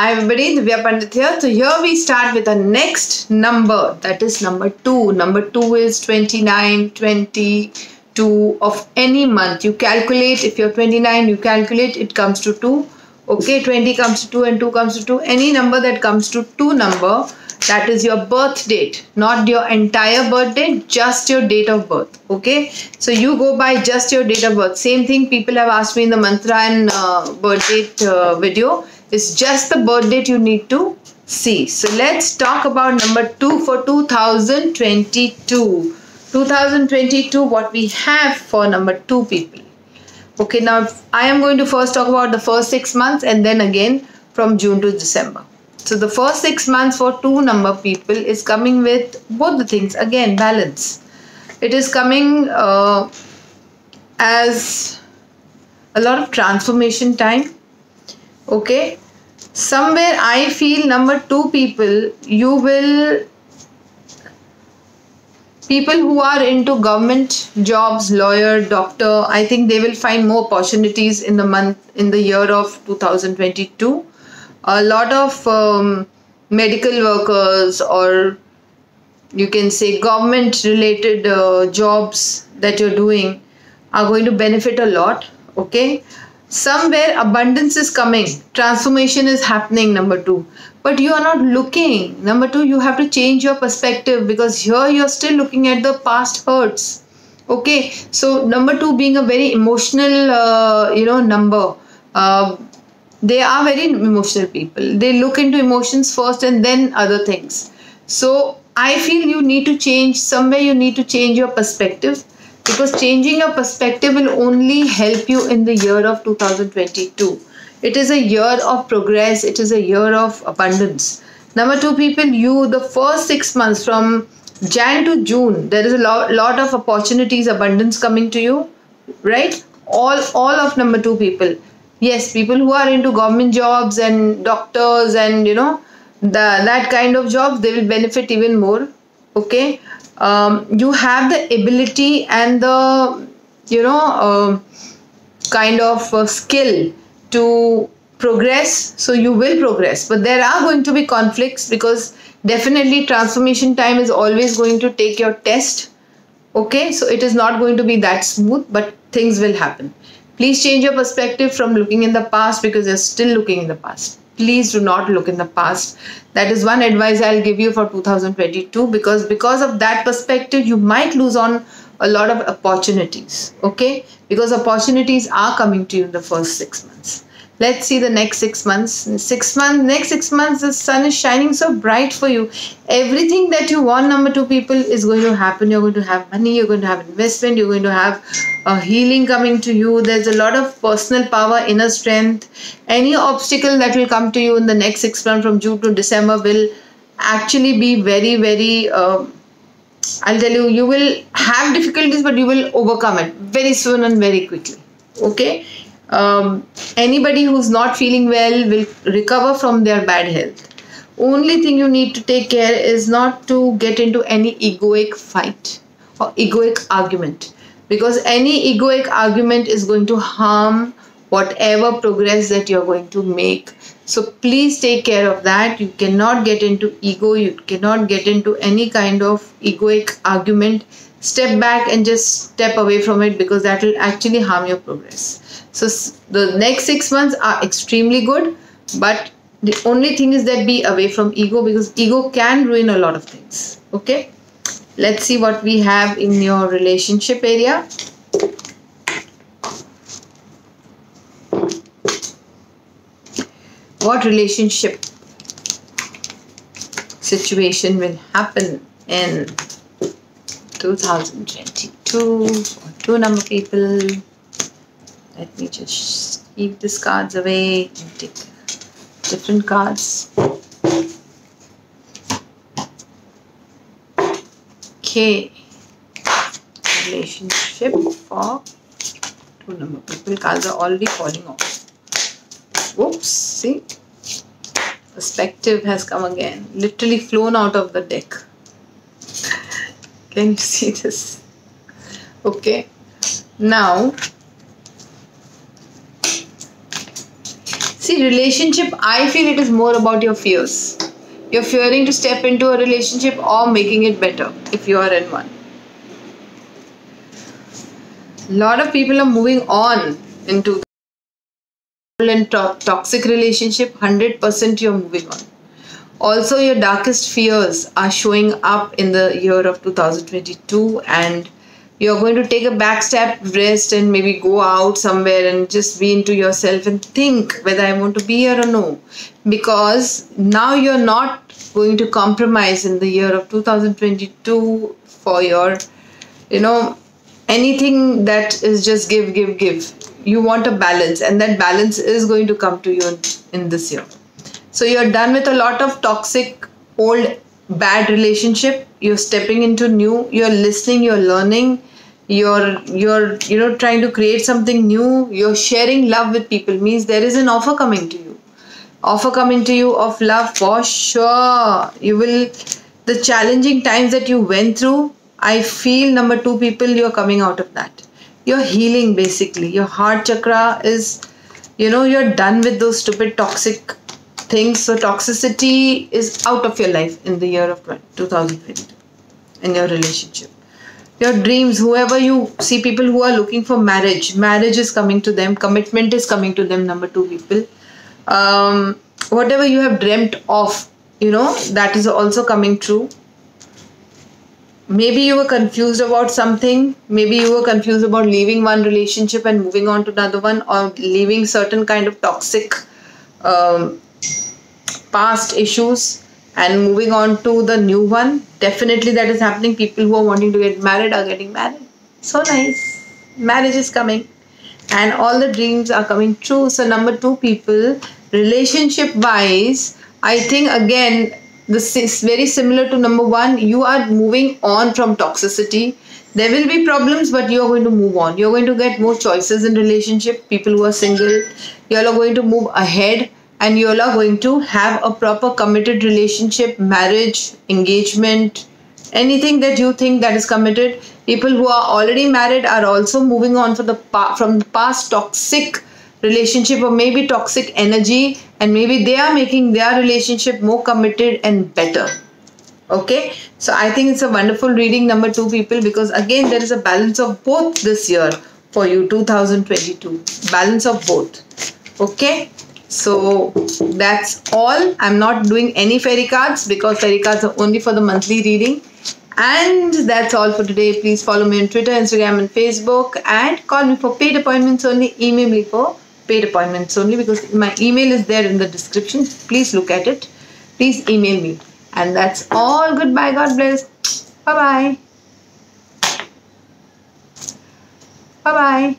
Hi everybody, Divya Pandit here. So here we start with the next number, that is number 2. Number 2 is 29, 22 of any month. You calculate, if you're 29, you calculate, it comes to 2. Okay, 20 comes to 2 and 2 comes to 2. Any number that comes to 2 number, that is your birth date, not your entire birth date, just your date of birth. Okay, so you go by just your date of birth. Same thing people have asked me in the mantra and birth date video. It's just the birth date you need to see. So let's talk about number 2 for 2022. 2022, what we have for number 2 people. Okay, now I am going to first talk about the first 6 months and then again from June to December. So the first 6 months for 2 number people is coming with both the things. Again, balance. It is coming as a lot of transformation time. Okay, somewhere I feel number 2 people, people who are into government jobs, lawyer, doctor, I think they will find more opportunities in the year of 2022. A lot of medical workers, or you can say government related jobs that you're doing, are going to benefit a lot. Okay, somewhere abundance is coming, transformation is happening, number 2, but you are not looking. Number 2, you have to change your perspective, because here you're still looking at the past hurts. Okay, so number 2 being a very emotional number, they are very emotional people. They look into emotions first and then other things. So I feel you need to change, somewhere you need to change your perspective, because changing your perspective will only help you in the year of 2022. It is a year of progress. It is a year of abundance. Number 2 people, the first 6 months from Jan to June, there is a lot of opportunities, abundance coming to you, right? All of number 2 people. Yes, people who are into government jobs and doctors and that kind of jobs, they will benefit even more. Okay, you have the ability and the kind of skill to progress, so you will progress, but there are going to be conflicts, because definitely transformation time is always going to take your test. Okay, so it is not going to be that smooth, but things will happen. Please change your perspective from looking in the past, because you're still looking in the past. Please do not look in the past. That is one advice I'll give you for 2022, because of that perspective, you might lose on a lot of opportunities. Okay, because opportunities are coming to you in the first 6 months. Let's see the next 6 months. Next 6 months, the sun is shining so bright for you. Everything that you want, number 2 people, is going to happen. You're going to have money, you're going to have investment, you're going to have healing coming to you. There's a lot of personal power, inner strength. Any obstacle that will come to you in the next 6 months from June to December will actually be very, very, I'll tell you, you will have difficulties, but you will overcome it very soon and very quickly. Okay. Anybody who's not feeling well will recover from their bad health. Only thing you need to take care is not to get into any egoic fight or egoic argument, because any egoic argument is going to harm whatever progress that you're going to make. So please take care of that. You cannot get into ego. You cannot get into any kind of egoic argument. Step back and just step away from it, because that will actually harm your progress. So the next 6 months are extremely good, but the only thing is that be away from ego, because ego can ruin a lot of things. Okay, let's see what we have in your relationship area. What relationship situation will happen in 2022 for 2 number people? Let me just keep these cards away and take different cards. Okay, relationship for 2 number people. Cards are already falling off. Whoops, see? Perspective has come again. Literally flown out of the deck. Can you see this? Okay, now see, See, relationship, I feel it is more about your fears. You're fearing to step into a relationship or making it better if you are in one. A lot of people are moving on into and toxic relationship. 100% you're moving on. Also, your darkest fears are showing up in the year of 2022, and you're going to take a back step, rest, and maybe go out somewhere and just be into yourself and think whether I want to be here or no. Because now you're not going to compromise in the year of 2022 for your, anything that is just give, give, give. You want a balance, and that balance is going to come to you in this year. So you're done with a lot of toxic, old, bad relationship. You're stepping into new. You're listening. You're learning. You're trying to create something new. You're sharing love with people. Means there is an offer coming to you. Offer coming to you of love for sure. You will. The challenging times that you went through, I feel number 2 people, you're coming out of that. You're healing basically. Your heart chakra is, you're done with those stupid toxic things. So toxicity is out of your life in the year of 2022 in your relationship. Your dreams, whoever you see, people who are looking for marriage is coming to them. Commitment is coming to them, number 2 people. Whatever you have dreamt of, that is also coming true. Maybe you were confused about something. Maybe you were confused about leaving one relationship and moving on to another one, or leaving certain kind of toxic past issues and moving on to the new one. Definitely that is happening. People who are wanting to get married are getting married. So nice. Marriage is coming and all the dreams are coming true. So number 2 people, relationship wise, I think again, this is very similar to number 1. You are moving on from toxicity. There will be problems, but you are going to move on. You're going to get more choices in relationship. People who are single, you all are going to move ahead. And you all are going to have a proper committed relationship, marriage, engagement, anything that you think that is committed. People who are already married are also moving on from the past toxic relationship or maybe toxic energy, and maybe they are making their relationship more committed and better. Okay, so I think it's a wonderful reading, number 2 people, because again there is a balance of both this year for you, 2022. Balance of both. Okay. So that's all. I'm not doing any fairy cards because fairy cards are only for the monthly reading. And that's all for today. Please follow me on Twitter, Instagram and Facebook, and call me for paid appointments only. Email me for paid appointments only, because my email is there in the description. Please look at it. Please email me. And that's all. Goodbye. God bless. Bye-bye. Bye-bye.